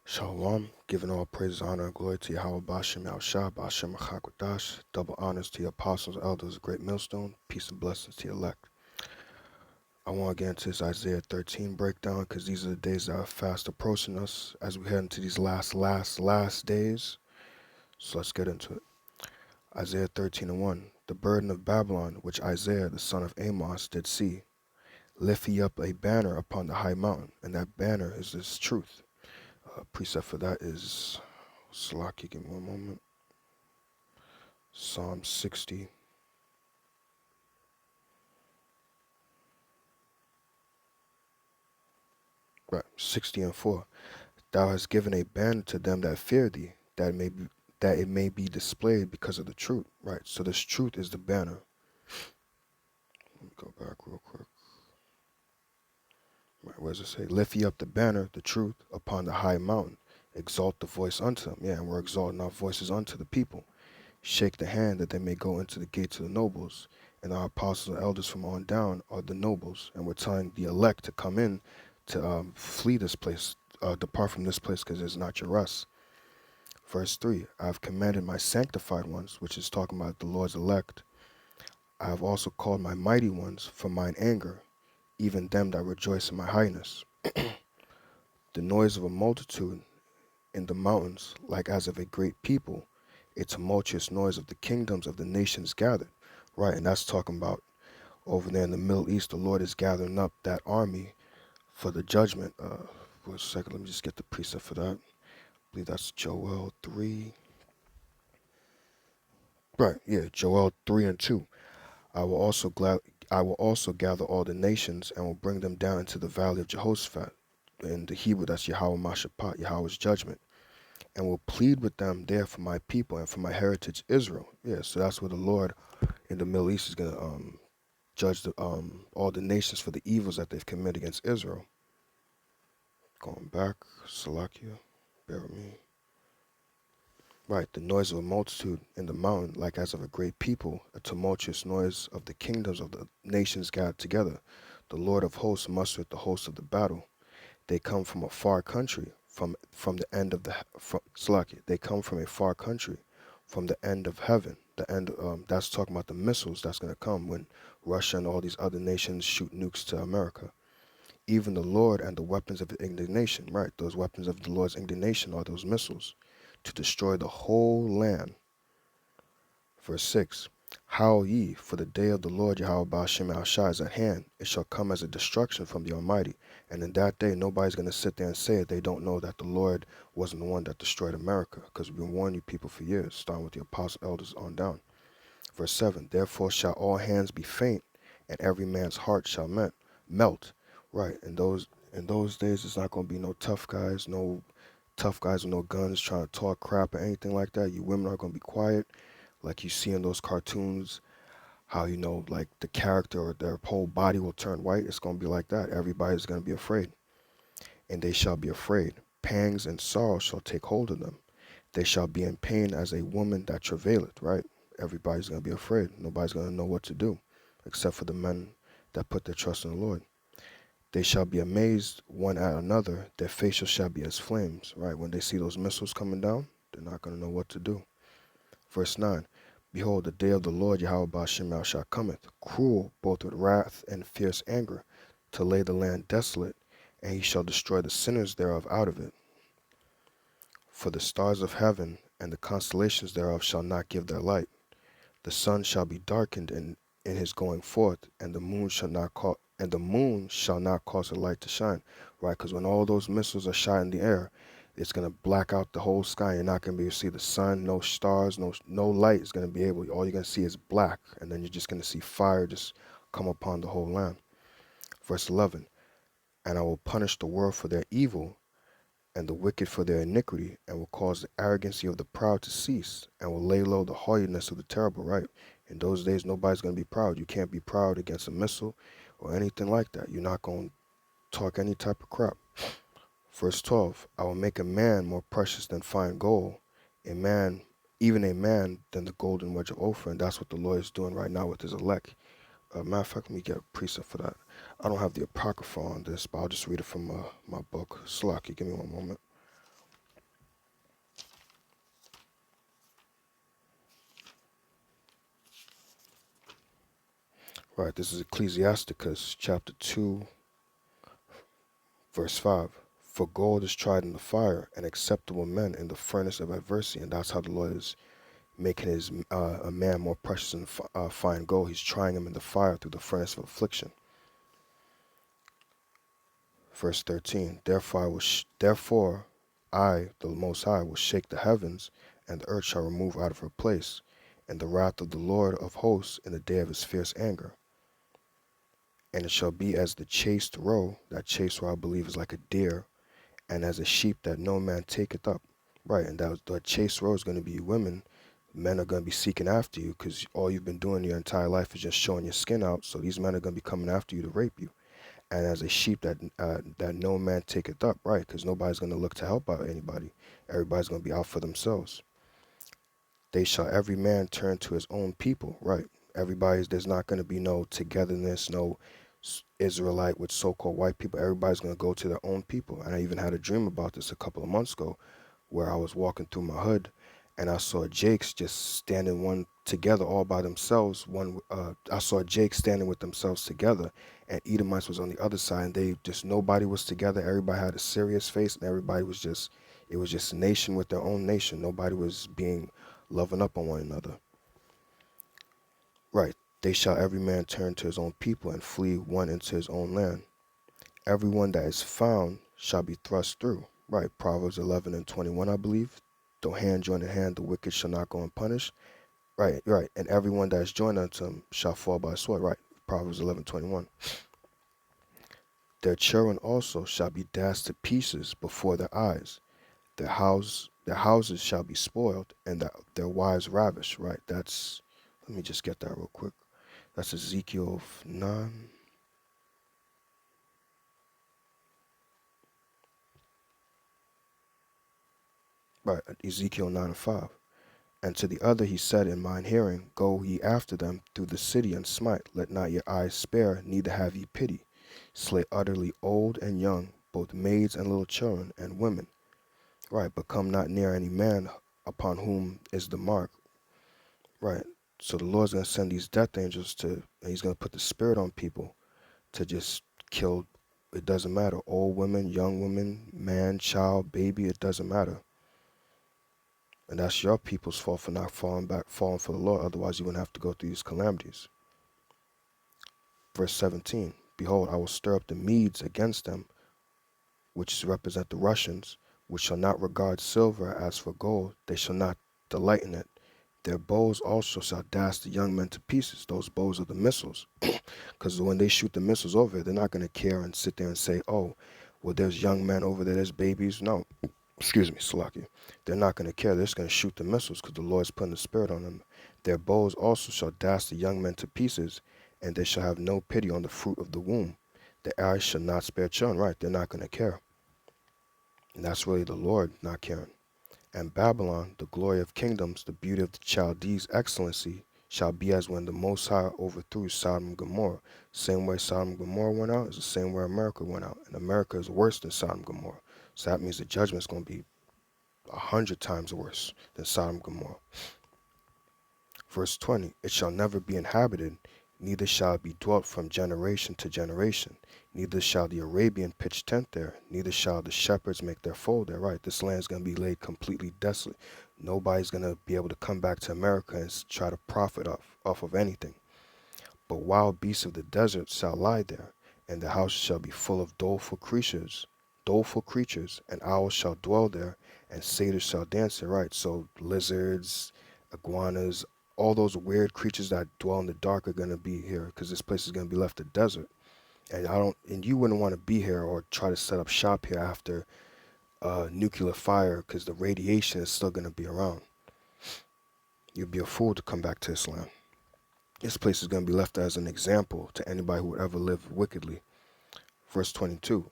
Shalom, giving all praise, honor, and glory to Yahweh Bashem Yahushua, Bashem Chakwadash, double honors to your apostles, elders, great millstone, peace and blessings to your elect. I want to get into this Isaiah 13 breakdown because these are the days that are fast approaching us as we head into these last days. So let's get into it. Isaiah 13:1. The burden of Babylon, which Isaiah the son of Amos did see. Lift ye up a banner upon the high mountain, and that banner is this truth. Precept for that is, Salaki, give me one moment. Psalm 60. Right, 60 and 4. Thou hast given a banner to them that fear thee, that it may be displayed because of the truth. Right, so this truth is the banner. Let me go back real quick. Right, where does it say? Lift ye up the banner, the truth, upon the high mountain. Exalt the voice unto them. Yeah, and we're exalting our voices unto the people. Shake the hand that they may go into the gates of the nobles. And our apostles and elders from on down are the nobles. And we're telling the elect to come in to flee this place, depart from this place because it's not your rest. Verse 3, I have commanded my sanctified ones, which is talking about the Lord's elect. I have also called my mighty ones from mine anger, even them that rejoice in my highness. The noise of a multitude in the mountains, like as of a great people, a tumultuous noise of the kingdoms of the nations gathered. Right, and that's talking about over there in the Middle East, the Lord is gathering up that army for the judgment. For a second, let me just get the precept for that. I believe that's Joel 3. Right, yeah, Joel 3 and 2. I will also gather all the nations and will bring them down into the valley of Jehoshaphat. In the Hebrew, that's Yahweh Mashaphat, Yahweh's judgment. And will plead with them there for my people and for my heritage Israel. Yeah, so that's where the Lord in the Middle East is going to judge all the nations for the evils that they've committed against Israel. Going back, Salakia, bear with me. Right, the noise of a multitude in the mountain, like as of a great people, a tumultuous noise of the kingdoms of the nations gathered together. The Lord of hosts mustereth the host of the battle. They come from a far country, from the end of they come from a far country, from the end of heaven. The end. That's talking about the missiles that's going to come when Russia and all these other nations shoot nukes to America. Even the Lord and the weapons of his indignation, right? Those weapons of the Lord's indignation are those missiles to destroy the whole land. Verse 6, Howl ye, for the day of the Lord Yahweh Ba'ashem Yahushua is at hand. It shall come as a destruction from the Almighty. And in that day, nobody's going to sit there and say it. They don't know that the Lord wasn't the one that destroyed America, because we've been warning you people for years, starting with the apostle elders on down. Verse 7, Therefore shall all hands be faint, and every man's heart shall melt. Right, in those days, it's not going to be no tough guys with no guns trying to talk crap or anything like that. You women are going to be quiet, like you see in those cartoons, how, like the character or their whole body will turn white. It's going to be like that. Everybody's going to be afraid. And they shall be afraid. Pangs and sorrow shall take hold of them. They shall be in pain as a woman that travaileth, right? Everybody's going to be afraid. Nobody's going to know what to do, except for the men that put their trust in the Lord. They shall be amazed one at another. Their faces shall be as flames, right? When they see those missiles coming down, they're not going to know what to do. Verse 9, Behold, the day of the Lord Yahweh Ba'ashem Yahushua cometh, cruel both with wrath and fierce anger, to lay the land desolate, and he shall destroy the sinners thereof out of it. For the stars of heaven and the constellations thereof shall not give their light. The sun shall be darkened in his going forth, and the moon shall not cause her light to shine. Right? Because when all those missiles are shot in the air, it's going to black out the whole sky. You're not going to be able to see the sun, no stars, no light is going to be able. All you're going to see is black, and then you're just going to see fire just come upon the whole land. Verse 11, And I will punish the world for their evil, and the wicked for their iniquity, and will cause the arrogancy of the proud to cease, and will lay low the haughtiness of the terrible. Right? In those days, nobody's going to be proud. You can't be proud against a missile or anything like that. You're not going to talk any type of crap. Verse 12, I will make a man more precious than fine gold, even a man than the golden wedge of Ophir. And that's what the Lord is doing right now with his elect. Matter of fact, let me get a precept for that. I don't have the Apocrypha on this, but I'll just read it from my book. Slaki, give me one moment. Right, this is Ecclesiasticus chapter 2, verse 5. For gold is tried in the fire, and acceptable men in the furnace of adversity. And that's how the Lord is making his a man more precious than fine gold. He's trying him in the fire through the furnace of affliction. Verse 13. Therefore I, the Most High, will shake the heavens, and the earth shall remove out of her place, and the wrath of the Lord of hosts in the day of his fierce anger. And it shall be as the chased roe. That chased roe, I believe, is like a deer, and as a sheep that no man taketh up. Right, and that chased roe is going to be women. Men are going to be seeking after you because all you've been doing your entire life is just showing your skin out. So these men are going to be coming after you to rape you. And as a sheep that no man taketh up, right? Because nobody's going to look to help out anybody. Everybody's going to be out for themselves. They shall every man turn to his own people, right? There's not going to be no togetherness, no Israelite with so-called white people. Everybody's going to go to their own people. And I even had a dream about this a couple of months ago, where I was walking through my hood, and I saw Jakes just standing one together all by themselves. I saw Jake standing with themselves together, and Edomites was on the other side, and nobody was together. Everybody had a serious face, and it was just nation with their own nation. Nobody was being loving up on one another. Right. They shall every man turn to his own people and flee one into his own land. Everyone that is found shall be thrust through. Right. Proverbs 11 and 21, I believe. Though hand join in hand, the wicked shall not go unpunished. Right, right. And everyone that is joined unto him shall fall by sword. Right. Proverbs 11:21. Their children also shall be dashed to pieces before their eyes. Their houses shall be spoiled, and their wives ravished. Right. Let me just get that real quick. That's Ezekiel 9. Right. Ezekiel 9 and 5. And to the other he said in mine hearing, Go ye after them through the city and smite. Let not your eyes spare, neither have ye pity. Slay utterly old and young, both maids and little children and women. Right, but come not near any man upon whom is the mark. Right. So the Lord's going to send these death angels and he's going to put the spirit on people to just kill. It doesn't matter. Old women, young women, man, child, baby, it doesn't matter. And that's your people's fault for not falling for the Lord. Otherwise, you wouldn't have to go through these calamities. Verse 17, Behold, I will stir up the Medes against them, which represent the Russians, which shall not regard silver as for gold. They shall not delight in it. Their bows also shall dash the young men to pieces. Those bows are the missiles. Because when they shoot the missiles over, they're not going to care and sit there and say, oh, well, there's young men over there, there's babies. No, excuse me, Salaki. They're not going to care. They're just going to shoot the missiles because the Lord's putting the spirit on them. Their bows also shall dash the young men to pieces, and they shall have no pity on the fruit of the womb. The eyes shall not spare children. Right, they're not going to care. And that's really the Lord not caring. And Babylon, the glory of kingdoms, the beauty of the Chaldees' excellency, shall be as when the Most High overthrew Sodom and Gomorrah. Same way Sodom and Gomorrah went out is the same way America went out. And America is worse than Sodom and Gomorrah. So that means the judgment is going to be 100 times worse than Sodom and Gomorrah. Verse 20, It shall never be inhabited, neither shall it be dwelt from generation to generation. Neither shall the Arabian pitch tent there, neither shall the shepherds make their fold there. Right, this land is going to be laid completely desolate. Nobody's going to be able to come back to America and try to profit off of anything. But wild beasts of the desert shall lie there, and the house shall be full of doleful creatures, and owls shall dwell there, and satyrs shall dance there. Right, so lizards, iguanas, all those weird creatures that dwell in the dark are going to be here because this place is going to be left a desert. And you wouldn't want to be here or try to set up shop here after nuclear fire because the radiation is still going to be around. You'd be a fool to come back to this land. This place is going to be left as an example to anybody who would ever live wickedly. Verse 22,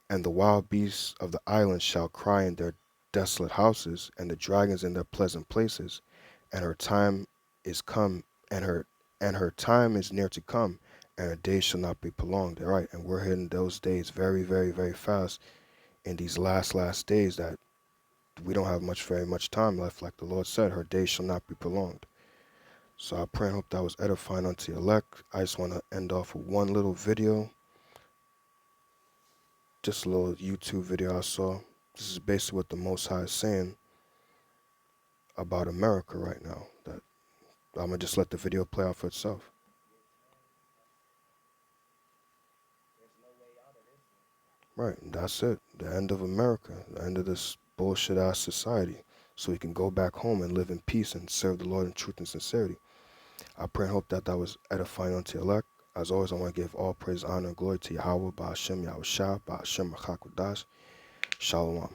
And the wild beasts of the islands shall cry in their desolate houses, and the dragons in their pleasant places, and her time is come, and her time is near to come, and her days shall not be prolonged. All right, and we're hitting those days very, very, very fast in these last days that we don't have very much time left. Like the Lord said, her days shall not be prolonged. So I pray and hope that was edifying unto your elect. I just want to end off with one little video, just a little YouTube video I saw. This is basically what the Most High is saying about America right now. That I'm going to just let the video play out for itself. Right, and that's it. The end of America, the end of this bullshit-ass society. So we can go back home and live in peace and serve the Lord in truth and sincerity. I pray and hope that that was edifying unto your elect. As always, I want to give all praise, honor, and glory to Yahweh, Ba'ashem, Yahweh Shah, Ba'ashem, Rachakodash. Shalom.